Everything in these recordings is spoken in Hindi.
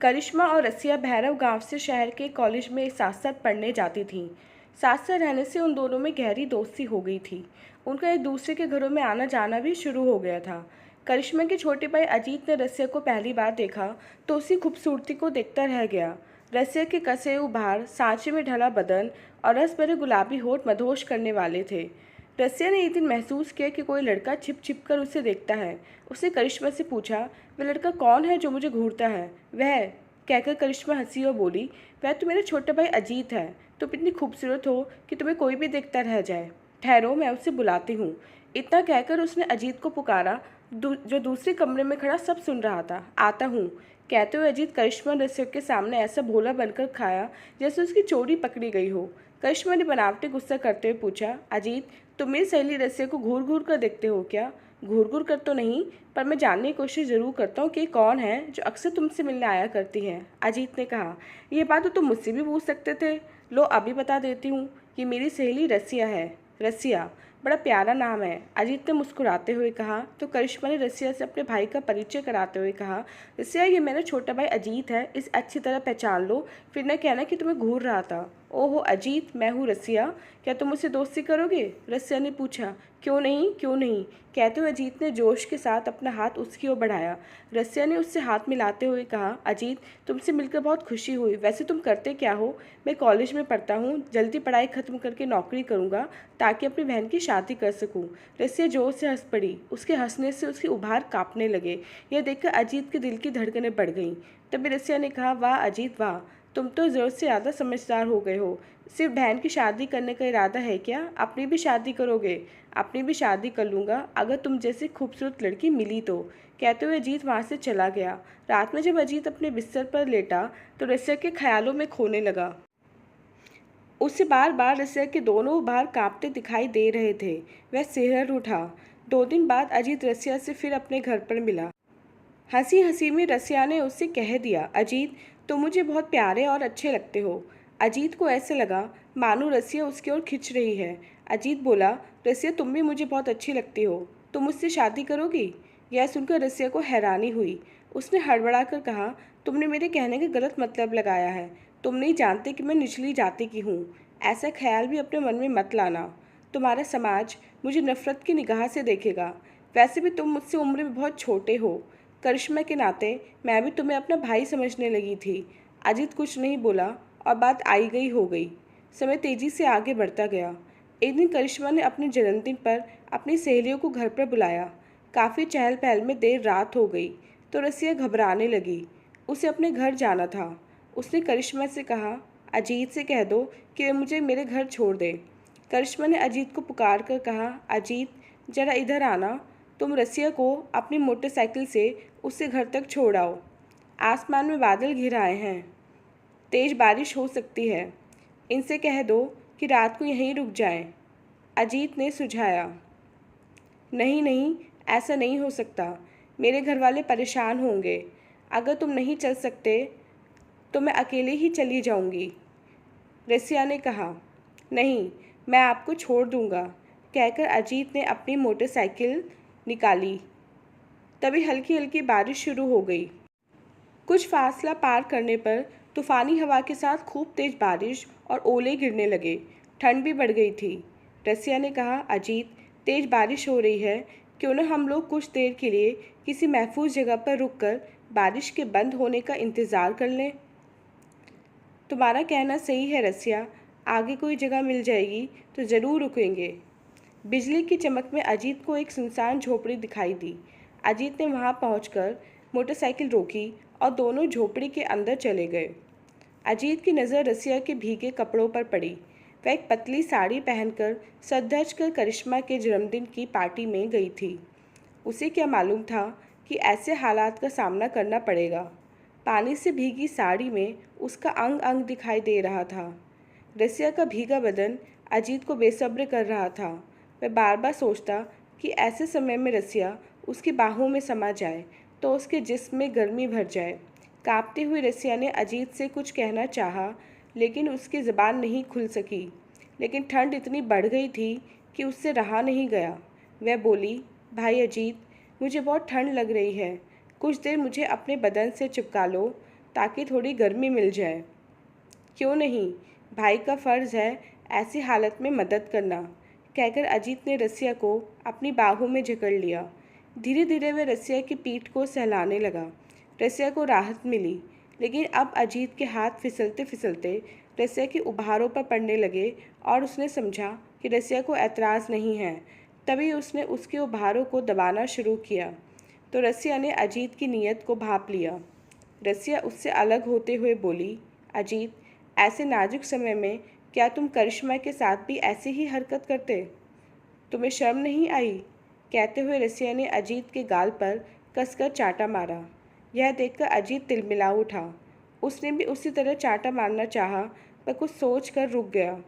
करिश्मा और रसिया भैरव गांव से शहर के कॉलेज में साथ साथ पढ़ने जाती थीं। साथ साथ रहने से उन दोनों में गहरी दोस्ती हो गई थी। उनका एक दूसरे के घरों में आना जाना भी शुरू हो गया था। करिश्मा के छोटे भाई अजीत ने रसिया को पहली बार देखा तो उसकी खूबसूरती को देखता रह गया। रसिया के कसे उभार, सांचे में ढला बदन और रस भरे गुलाबी होठ मदहोश करने वाले थे। रसिया ने एक दिन महसूस किया कि कोई लड़का छिप छिप कर उसे देखता है। उसने करिश्मा से पूछा, वह लड़का कौन है जो मुझे घूरता है? वह कहकर करिश्मा हंसी और बोली, वह तो मेरा छोटा भाई अजीत है। तुम इतनी खूबसूरत हो कि तुम्हें कोई भी देखता रह जाए। ठहरो, मैं उसे बुलाती हूँ। इतना कहकर उसने अजीत को पुकारा। जो दूसरे कमरे में खड़ा सब सुन रहा था। आता हूँ कहते हुए अजीत करिश्मा रसिया के सामने ऐसा भोला बनकर खाया जैसे उसकी चोरी पकड़ी गई हो। करिश्मा ने बनावटी गुस्सा करते हुए पूछा, अजीत, तुम मेरी सहेली रसिया को घूर घूर कर देखते हो क्या? घूर घूर कर तो नहीं, पर मैं जानने की कोशिश ज़रूर करता हूँ कि कौन है जो अक्सर तुमसे मिलने आया करती है। अजीत ने कहा, यह बात तो तुम मुझसे भी पूछ सकते थे। लो अभी बता देती हूँ कि मेरी सहेली रसिया है। रसिया बड़ा प्यारा नाम है, अजीत ने मुस्कुराते हुए कहा। तो करिश्मा ने रसिया से अपने भाई का परिचय कराते हुए कहा, रसिया, ये मेरा छोटा भाई अजीत है, इसे अच्छी तरह पहचान लो, फिर न कहना कि तुम्हें घूर रहा था। ओहो अजीत, मैं हूँ रसिया, क्या तुम मुझसे दोस्ती करोगे? रसिया ने पूछा। क्यों नहीं, क्यों नहीं, कहते हुए अजीत ने जोश के साथ अपना हाथ उसकी ओर बढ़ाया। रसिया ने उससे हाथ मिलाते हुए कहा, अजीत, तुमसे मिलकर बहुत खुशी हुई। वैसे तुम करते क्या हो? मैं कॉलेज में पढ़ता हूँ, जल्दी पढ़ाई खत्म करके नौकरी करूँगा ताकि अपनी बहन की शादी कर सकूँ। रसिया जोर से हंस पड़ी। उसके हंसने से उसके उभार कांपने लगे। यह देखकर अजीत के दिल की धड़कनें बढ़ गईं। तभी रसिया ने कहा, वाह अजीत वाह, तुम तो ज़रूरत से ज़्यादा समझदार हो गए हो। सिर्फ बहन की शादी करने का इरादा है क्या? अपनी भी शादी करोगे? अपनी भी शादी कर लूँगा अगर तुम जैसी खूबसूरत लड़की मिली तो, कहते हुए अजीत वहाँ से चला गया। रात में जब अजीत अपने बिस्तर पर लेटा तो रसिया के ख्यालों में खोने लगा। उसे बार बार रसिया के दोनों उभार कांपते दिखाई दे रहे थे। वह सिहर उठा। 2 दिन बाद अजीत रसिया से फिर अपने घर पर मिला। हंसी हंसी में रसिया ने उससे कह दिया, अजीत, तुम मुझे बहुत प्यारे और अच्छे लगते हो। अजीत को ऐसे लगा मानो रसिया उसकी ओर खिंच रही है। अजीत बोला, रसिया, तुम भी मुझे बहुत अच्छी लगती हो, तुम मुझसे शादी करोगी? यह सुनकर रसिया को हैरानी हुई। उसने हड़बड़ा कर कहा, तुमने मेरे कहने का गलत मतलब लगाया है। तुम नहीं जानते कि मैं निचली जाति की हूँ। ऐसा ख्याल भी अपने मन में मत लाना। तुम्हारा समाज मुझे नफरत की निगाह से देखेगा। वैसे भी तुम मुझसे उम्र में बहुत छोटे हो। करिश्मा के नाते मैं भी तुम्हें अपना भाई समझने लगी थी। अजीत कुछ नहीं बोला और बात आई गई हो गई। समय तेजी से आगे बढ़ता गया। एक दिन करिश्मा ने अपने जन्मदिन पर अपनी सहेलियों को घर पर बुलाया। काफ़ी चहल पहल में देर रात हो गई तो रसिया घबराने लगी। उसे अपने घर जाना था। उसने करिश्मा से कहा, अजीत से कह दो कि वे मुझे मेरे घर छोड़ दे। करिश्मा ने अजीत को पुकार कर कहा, अजीत, जरा इधर आना। तुम रसिया को अपनी मोटरसाइकिल से उससे घर तक छोड़ आओ। आसमान में बादल घिर आए हैं, तेज़ बारिश हो सकती है। इनसे कह दो कि रात को यहीं रुक जाएं। अजीत ने सुझाया। नहीं नहीं, ऐसा नहीं हो सकता, मेरे घर वाले परेशान होंगे। अगर तुम नहीं चल सकते तो मैं अकेले ही चली जाऊंगी। रसिया ने कहा। नहीं, मैं आपको छोड़ दूंगा, कहकर अजीत ने अपनी मोटरसाइकिल निकाली। तभी हल्की हल्की बारिश शुरू हो गई। कुछ फासला पार करने पर तूफानी हवा के साथ खूब तेज बारिश और ओले गिरने लगे। ठंड भी बढ़ गई थी। रसिया ने कहा, अजीत, तेज बारिश हो रही है, क्यों न हम लोग कुछ देर के लिए किसी महफूज जगह पर रुककर बारिश के बंद होने का इंतज़ार कर लें? तुम्हारा कहना सही है रसिया, आगे कोई जगह मिल जाएगी तो ज़रूर रुकेंगे। बिजली की चमक में अजीत को एक सुनसान झोपड़ी दिखाई दी। अजीत ने वहां पहुंचकर मोटरसाइकिल रोकी और दोनों झोपड़ी के अंदर चले गए। अजीत की नज़र रसिया के भीगे कपड़ों पर पड़ी। वह एक पतली साड़ी पहनकर सज धज कर करिश्मा के जन्मदिन की पार्टी में गई थी। उसे क्या मालूम था कि ऐसे हालात का सामना करना पड़ेगा। पानी से भीगी साड़ी में उसका अंग अंग दिखाई दे रहा था। रसिया का भीगा बदन अजीत को बेसब्र कर रहा था। वह बार बार सोचता कि ऐसे समय में रसिया उसकी बाहों में समा जाए तो उसके जिस्म में गर्मी भर जाए। कांपती हुई रसिया ने अजीत से कुछ कहना चाहा, लेकिन उसकी ज़बान नहीं खुल सकी। लेकिन ठंड इतनी बढ़ गई थी कि उससे रहा नहीं गया। वह बोली, भाई अजीत, मुझे बहुत ठंड लग रही है, कुछ देर मुझे अपने बदन से चिपका लो ताकि थोड़ी गर्मी मिल जाए। क्यों नहीं, भाई का फ़र्ज़ है ऐसी हालत में मदद करना, कहकर अजीत ने रसिया को अपनी बाहों में जकड़ लिया। धीरे धीरे वह रसिया की पीठ को सहलाने लगा। रसिया को राहत मिली, लेकिन अब अजीत के हाथ फिसलते फिसलते रसिया के उभारों पर पड़ने लगे और उसने समझा कि रसिया को ऐतराज़ नहीं है। तभी उसने उसके उभारों को दबाना शुरू किया तो रसिया ने अजीत की नीयत को भांप लिया। रसिया उससे अलग होते हुए बोली, अजीत, ऐसे नाजुक समय में क्या तुम करिश्मा के साथ भी ऐसी ही हरकत करते? तुम्हें शर्म नहीं आई? कहते हुए रसिया ने अजीत के गाल पर कसकर चांटा मारा। यह देखकर अजीत तिलमिला उठा। उसने भी उसी तरह चांटा मारना चाहा, पर कुछ सोच कर रुक गया।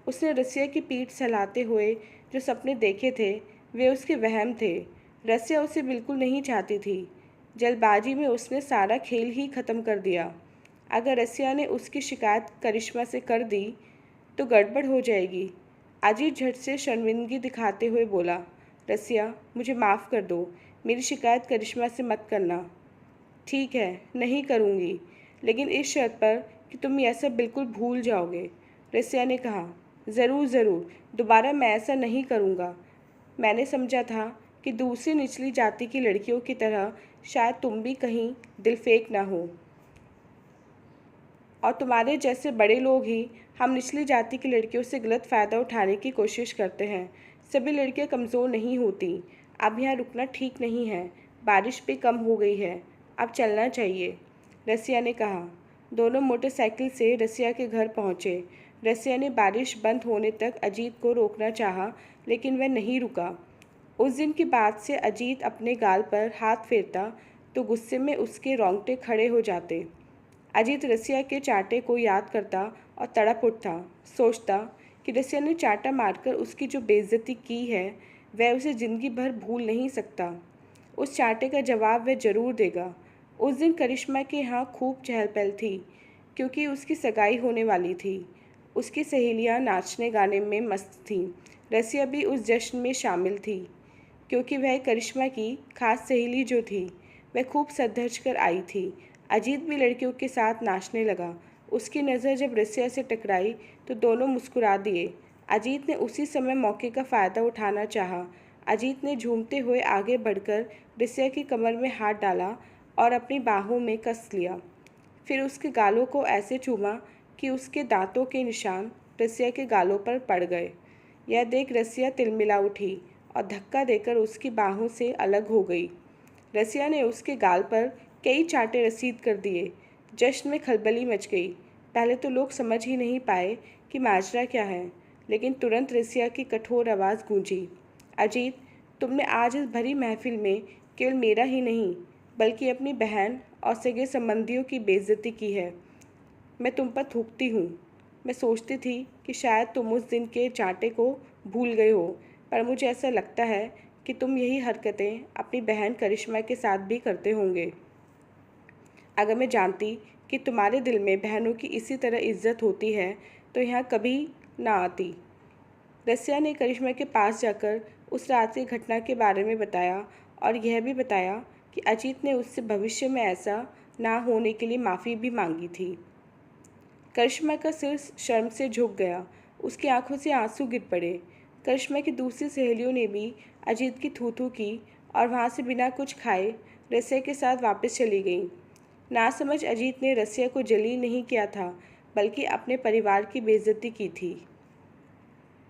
उसने रसिया की पीठ सहलाते हुए जो सपने देखे थे वे उसके वहम थे। रसिया उसे बिल्कुल नहीं चाहती थी। जल्दबाजी में उसने सारा खेल ही ख़त्म कर दिया। अगर रसिया ने उसकी शिकायत करिश्मा से कर दी तो गड़बड़ हो जाएगी। अजीत झट से शर्मिंदगी दिखाते हुए बोला, रसिया, मुझे माफ़ कर दो, मेरी शिकायत करिश्मा से मत करना। ठीक है, नहीं करूँगी, लेकिन इस शर्त पर कि तुम यह सब बिल्कुल भूल जाओगे। रसिया ने कहा, ज़रूर ज़रूर, दोबारा मैं ऐसा नहीं करूँगा। मैंने समझा था कि दूसरी निचली जाति की लड़कियों की तरह शायद तुम भी कहीं दिलफेक ना हो, और तुम्हारे जैसे बड़े लोग ही हम निचली जाति की लड़कियों से गलत फ़ायदा उठाने की कोशिश करते हैं। सभी लड़कियां कमज़ोर नहीं होती। अब यहाँ रुकना ठीक नहीं है। बारिश भी कम हो गई है, अब चलना चाहिए, रसिया ने कहा। दोनों मोटरसाइकिल से रसिया के घर पहुँचे। रसिया ने बारिश बंद होने तक अजीत को रोकना चाहा, लेकिन वह नहीं रुका। उस दिन के बाद से अजीत अपने गाल पर हाथ फेरता तो गुस्से में उसके रोंगटे खड़े हो जाते। अजीत रसिया के चांटे को याद करता और तड़प उठता, सोचता कि रसिया ने चांटा मारकर उसकी जो बेइज्जती की है वह उसे ज़िंदगी भर भूल नहीं सकता। उस चांटे का जवाब वह ज़रूर देगा। उस दिन करिश्मा के यहाँ खूब चहल पहल थी, क्योंकि उसकी सगाई होने वाली थी। उसकी सहेलियाँ नाचने गाने में मस्त थीं। रसिया भी उस जश्न में शामिल थी, क्योंकि वह करिश्मा की खास सहेली जो थी वह खूब सज धज कर आई थी। अजीत भी लड़कियों के साथ नाचने लगा। उसकी नज़र जब रसिया से टकराई तो दोनों मुस्कुरा दिए। अजीत ने उसी समय मौके का फ़ायदा उठाना चाहा। अजीत ने झूमते हुए आगे बढ़कर रसिया की कमर में हाथ डाला और अपनी बाहों में कस लिया। फिर उसके गालों को ऐसे चूमा कि उसके दांतों के निशान रसिया के गालों पर पड़ गए। यह देख रसिया तिलमिला उठी और धक्का देकर उसकी बाहों से अलग हो गई। रसिया ने उसके गाल पर कई चांटे रसीद कर दिए। जश्न में खलबली मच गई। पहले तो लोग समझ ही नहीं पाए कि माजरा क्या है, लेकिन तुरंत रसिया की कठोर आवाज़ गूंजी, अजीत, तुमने आज इस भरी महफिल में केवल मेरा ही नहीं बल्कि अपनी बहन और सगे संबंधियों की बेइज्जती की है। मैं तुम पर थूकती हूँ। मैं सोचती थी कि शायद तुम उस दिन के चांटे को भूल गए हो, पर मुझे ऐसा लगता है कि तुम यही हरकतें अपनी बहन करिश्मा के साथ भी करते होंगे। अगर मैं जानती कि तुम्हारे दिल में बहनों की इसी तरह इज्जत होती है तो यहाँ कभी ना आती। रसिया ने करिश्मा के पास जाकर उस रात की घटना के बारे में बताया और यह भी बताया कि अजीत ने उससे भविष्य में ऐसा ना होने के लिए माफ़ी भी मांगी थी। करिश्मा का सिर शर्म से झुक गया। उसकी आंखों से आंसू गिर पड़े। करिश्मा की दूसरी सहेलियों ने भी अजीत की थू-थू की और वहाँ से बिना कुछ खाए रसिया के साथ वापस चली गईं। नासमझ अजीत ने रसिया को जलील नहीं किया था, बल्कि अपने परिवार की बेइज्जती की थी।